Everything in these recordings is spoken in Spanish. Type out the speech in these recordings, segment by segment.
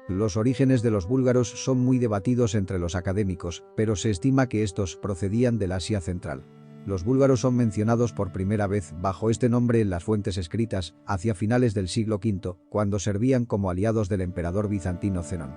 Los orígenes de los búlgaros son muy debatidos entre los académicos, pero se estima que estos procedían del Asia Central. Los búlgaros son mencionados por primera vez bajo este nombre en las fuentes escritas, hacia finales del siglo V, cuando servían como aliados del emperador bizantino Zenón.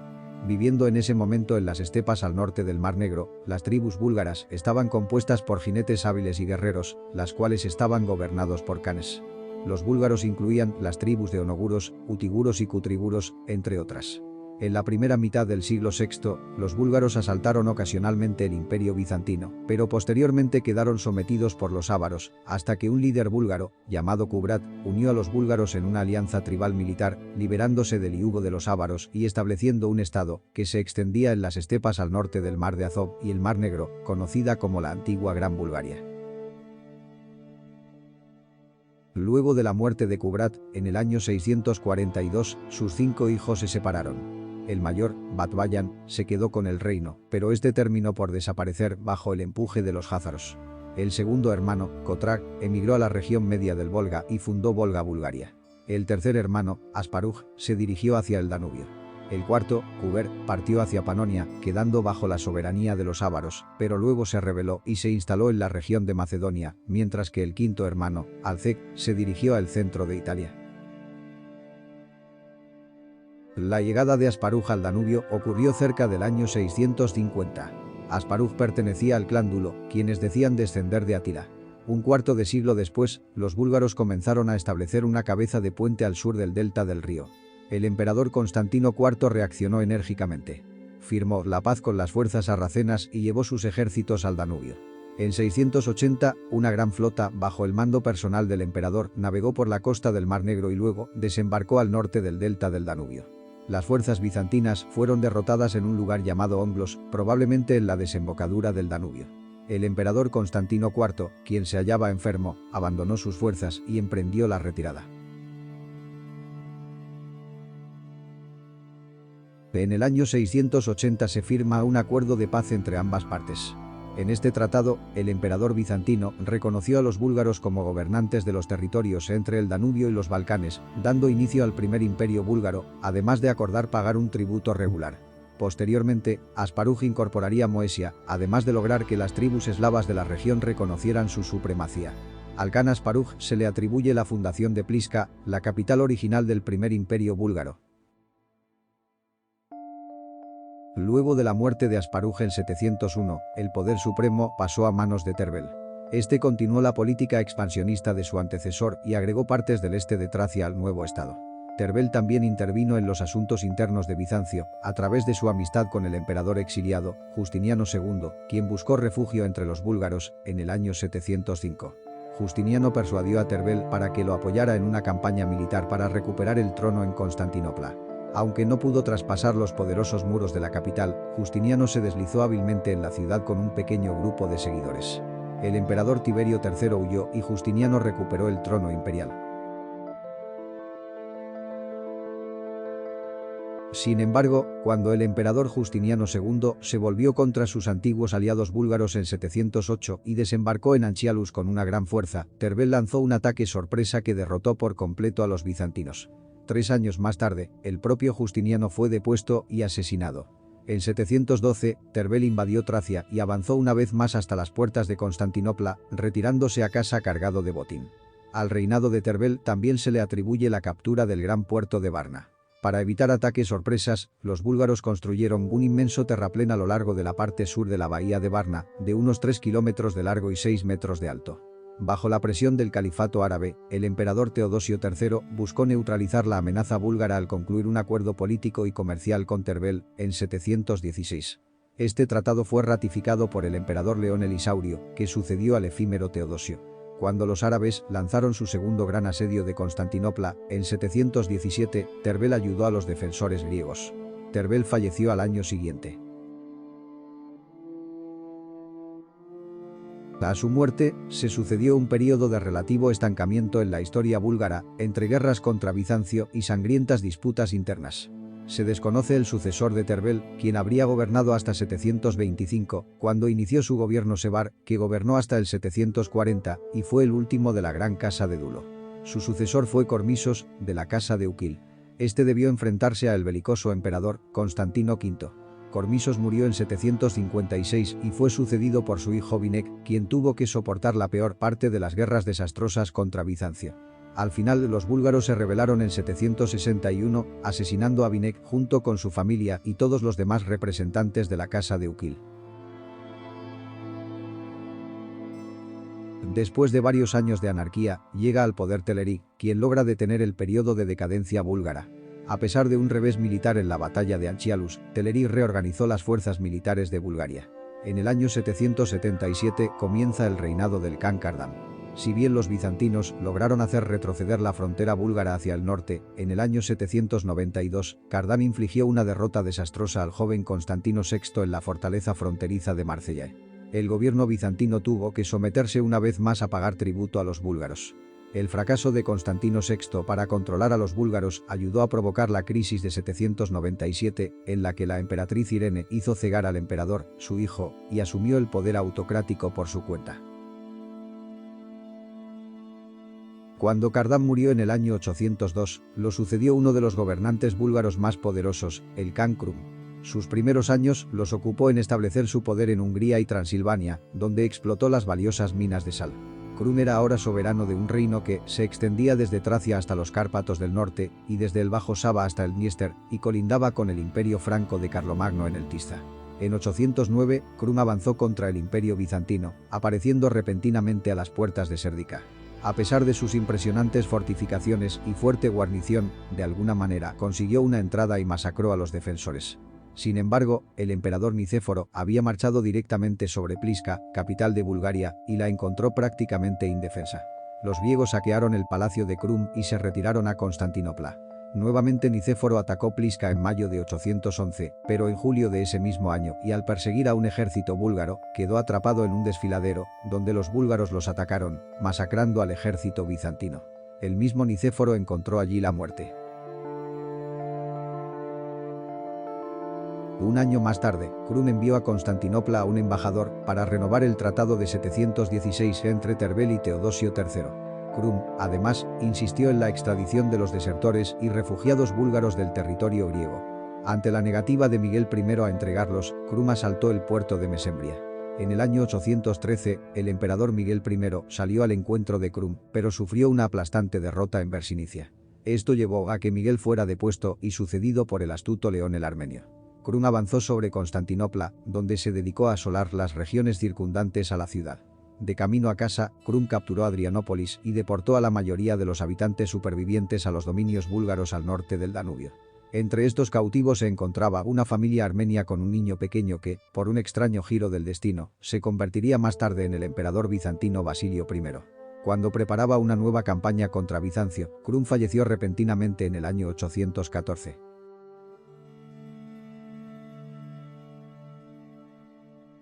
Viviendo en ese momento en las estepas al norte del Mar Negro, las tribus búlgaras estaban compuestas por jinetes hábiles y guerreros, las cuales estaban gobernados por canes. Los búlgaros incluían las tribus de onoguros, utiguros y cutriguros, entre otras. En la primera mitad del siglo VI, los búlgaros asaltaron ocasionalmente el imperio bizantino, pero posteriormente quedaron sometidos por los ávaros, hasta que un líder búlgaro, llamado Kubrat, unió a los búlgaros en una alianza tribal militar, liberándose del yugo de los ávaros y estableciendo un estado que se extendía en las estepas al norte del Mar de Azov y el Mar Negro, conocida como la antigua Gran Bulgaria. Luego de la muerte de Kubrat, en el año 642, sus 5 hijos se separaron. El mayor, Batvayan, se quedó con el reino, pero este terminó por desaparecer bajo el empuje de los házaros. El segundo hermano, Kotrak, emigró a la región media del Volga y fundó Volga-Bulgaria. El tercer hermano, Asparuj, se dirigió hacia el Danubio. El cuarto, Kuber, partió hacia Panonia, quedando bajo la soberanía de los ávaros, pero luego se rebeló y se instaló en la región de Macedonia, mientras que el quinto hermano, Alcek, se dirigió al centro de Italia. La llegada de Asparuj al Danubio ocurrió cerca del año 650. Asparuj pertenecía al clan Dulo, quienes decían descender de Atila. Un cuarto de siglo después, los búlgaros comenzaron a establecer una cabeza de puente al sur del delta del río. El emperador Constantino IV reaccionó enérgicamente. Firmó la paz con las fuerzas sarracenas y llevó sus ejércitos al Danubio. En 680, una gran flota, bajo el mando personal del emperador, navegó por la costa del Mar Negro y luego desembarcó al norte del delta del Danubio. Las fuerzas bizantinas fueron derrotadas en un lugar llamado Omblos, probablemente en la desembocadura del Danubio. El emperador Constantino IV, quien se hallaba enfermo, abandonó sus fuerzas y emprendió la retirada. En el año 680 se firma un acuerdo de paz entre ambas partes. En este tratado, el emperador bizantino reconoció a los búlgaros como gobernantes de los territorios entre el Danubio y los Balcanes, dando inicio al primer imperio búlgaro, además de acordar pagar un tributo regular. Posteriormente, Asparuj incorporaría Moesia, además de lograr que las tribus eslavas de la región reconocieran su supremacía. Al Khan Asparuj se le atribuye la fundación de Pliska, la capital original del primer imperio búlgaro. Luego de la muerte de Asparuj en 701, el poder supremo pasó a manos de Terbel. Este continuó la política expansionista de su antecesor y agregó partes del este de Tracia al nuevo estado. Terbel también intervino en los asuntos internos de Bizancio, a través de su amistad con el emperador exiliado, Justiniano II, quien buscó refugio entre los búlgaros, en el año 705. Justiniano persuadió a Terbel para que lo apoyara en una campaña militar para recuperar el trono en Constantinopla. Aunque no pudo traspasar los poderosos muros de la capital, Justiniano se deslizó hábilmente en la ciudad con un pequeño grupo de seguidores. El emperador Tiberio III huyó y Justiniano recuperó el trono imperial. Sin embargo, cuando el emperador Justiniano II se volvió contra sus antiguos aliados búlgaros en 708 y desembarcó en Anchialus con una gran fuerza, Terbel lanzó un ataque sorpresa que derrotó por completo a los bizantinos. 3 años más tarde, el propio Justiniano fue depuesto y asesinado. En 712, Terbel invadió Tracia y avanzó una vez más hasta las puertas de Constantinopla, retirándose a casa cargado de botín. Al reinado de Terbel también se le atribuye la captura del gran puerto de Varna. Para evitar ataques sorpresas, los búlgaros construyeron un inmenso terraplén a lo largo de la parte sur de la bahía de Varna, de unos 3 kilómetros de largo y 6 metros de alto. Bajo la presión del califato árabe, el emperador Teodosio III buscó neutralizar la amenaza búlgara al concluir un acuerdo político y comercial con Terbel en 716. Este tratado fue ratificado por el emperador León el Isaurio, que sucedió al efímero Teodosio. Cuando los árabes lanzaron su segundo gran asedio de Constantinopla, en 717, Terbel ayudó a los defensores griegos. Terbel falleció al año siguiente. A su muerte, se sucedió un período de relativo estancamiento en la historia búlgara, entre guerras contra Bizancio y sangrientas disputas internas. Se desconoce el sucesor de Terbel, quien habría gobernado hasta 725, cuando inició su gobierno Sevar, que gobernó hasta el 740 y fue el último de la gran casa de Dulo. Su sucesor fue Cormisos, de la casa de Uquil. Este debió enfrentarse al belicoso emperador Constantino V. Cormisos murió en 756 y fue sucedido por su hijo Vinek, quien tuvo que soportar la peor parte de las guerras desastrosas contra Bizancio. Al final los búlgaros se rebelaron en 761, asesinando a Vinek junto con su familia y todos los demás representantes de la casa de Ukil. Después de varios años de anarquía, llega al poder Teleri, quien logra detener el periodo de decadencia búlgara. A pesar de un revés militar en la batalla de Anchialus, Teleri reorganizó las fuerzas militares de Bulgaria. En el año 777 comienza el reinado del Khan Kardam. Si bien los bizantinos lograron hacer retroceder la frontera búlgara hacia el norte, en el año 792, Kardam infligió una derrota desastrosa al joven Constantino VI en la fortaleza fronteriza de Marsella. El gobierno bizantino tuvo que someterse una vez más a pagar tributo a los búlgaros. El fracaso de Constantino VI para controlar a los búlgaros ayudó a provocar la crisis de 797, en la que la emperatriz Irene hizo cegar al emperador, su hijo, y asumió el poder autocrático por su cuenta. Cuando Kardam murió en el año 802, lo sucedió uno de los gobernantes búlgaros más poderosos, el Khan Krum. Sus primeros años los ocupó en establecer su poder en Hungría y Transilvania, donde explotó las valiosas minas de sal. Krum era ahora soberano de un reino que se extendía desde Tracia hasta los Cárpatos del norte y desde el Bajo Sava hasta el Dniester, y colindaba con el imperio franco de Carlomagno en el Tisza. En 809, Krum avanzó contra el imperio bizantino, apareciendo repentinamente a las puertas de Sérdica. A pesar de sus impresionantes fortificaciones y fuerte guarnición, de alguna manera consiguió una entrada y masacró a los defensores. Sin embargo, el emperador Nicéforo había marchado directamente sobre Pliska, capital de Bulgaria, y la encontró prácticamente indefensa. Los griegos saquearon el palacio de Krum y se retiraron a Constantinopla. Nuevamente Nicéforo atacó Pliska en mayo de 811, pero en julio de ese mismo año, y al perseguir a un ejército búlgaro, quedó atrapado en un desfiladero, donde los búlgaros los atacaron, masacrando al ejército bizantino. El mismo Nicéforo encontró allí la muerte. Un año más tarde, Krum envió a Constantinopla a un embajador para renovar el tratado de 716 entre Tervel y Teodosio III. Krum, además, insistió en la extradición de los desertores y refugiados búlgaros del territorio griego. Ante la negativa de Miguel I a entregarlos, Krum asaltó el puerto de Mesembria. En el año 813, el emperador Miguel I salió al encuentro de Krum, pero sufrió una aplastante derrota en Versinicia. Esto llevó a que Miguel fuera depuesto y sucedido por el astuto León el Armenio. Krum avanzó sobre Constantinopla, donde se dedicó a asolar las regiones circundantes a la ciudad. De camino a casa, Krum capturó Adrianópolis y deportó a la mayoría de los habitantes supervivientes a los dominios búlgaros al norte del Danubio. Entre estos cautivos se encontraba una familia armenia con un niño pequeño que, por un extraño giro del destino, se convertiría más tarde en el emperador bizantino Basilio I. Cuando preparaba una nueva campaña contra Bizancio, Krum falleció repentinamente en el año 814.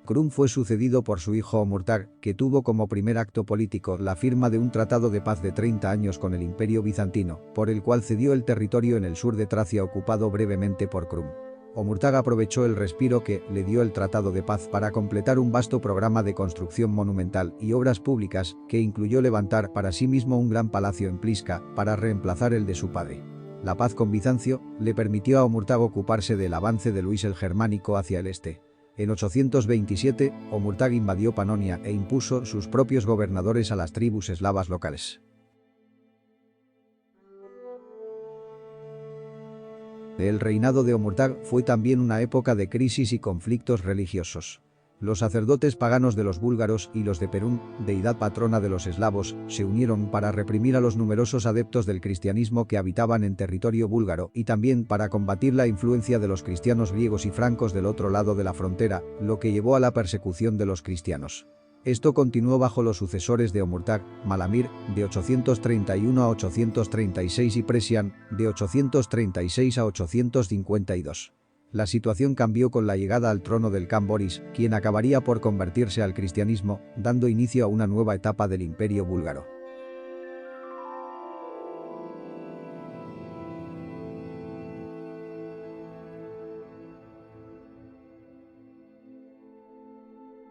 Krum fue sucedido por su hijo Omurtag, que tuvo como primer acto político la firma de un tratado de paz de 30 años con el Imperio Bizantino, por el cual cedió el territorio en el sur de Tracia ocupado brevemente por Krum. Omurtag aprovechó el respiro que le dio el tratado de paz para completar un vasto programa de construcción monumental y obras públicas, que incluyó levantar para sí mismo un gran palacio en Pliska para reemplazar el de su padre. La paz con Bizancio le permitió a Omurtag ocuparse del avance de Luis el Germánico hacia el este. En 827, Omurtag invadió Panonia e impuso sus propios gobernadores a las tribus eslavas locales. El reinado de Omurtag fue también una época de crisis y conflictos religiosos. Los sacerdotes paganos de los búlgaros y los de Perún, deidad patrona de los eslavos, se unieron para reprimir a los numerosos adeptos del cristianismo que habitaban en territorio búlgaro y también para combatir la influencia de los cristianos griegos y francos del otro lado de la frontera, lo que llevó a la persecución de los cristianos. Esto continuó bajo los sucesores de Omurtag, Malamir, de 831 a 836 y Presian, de 836 a 852. La situación cambió con la llegada al trono del Khan Boris, quien acabaría por convertirse al cristianismo, dando inicio a una nueva etapa del imperio búlgaro.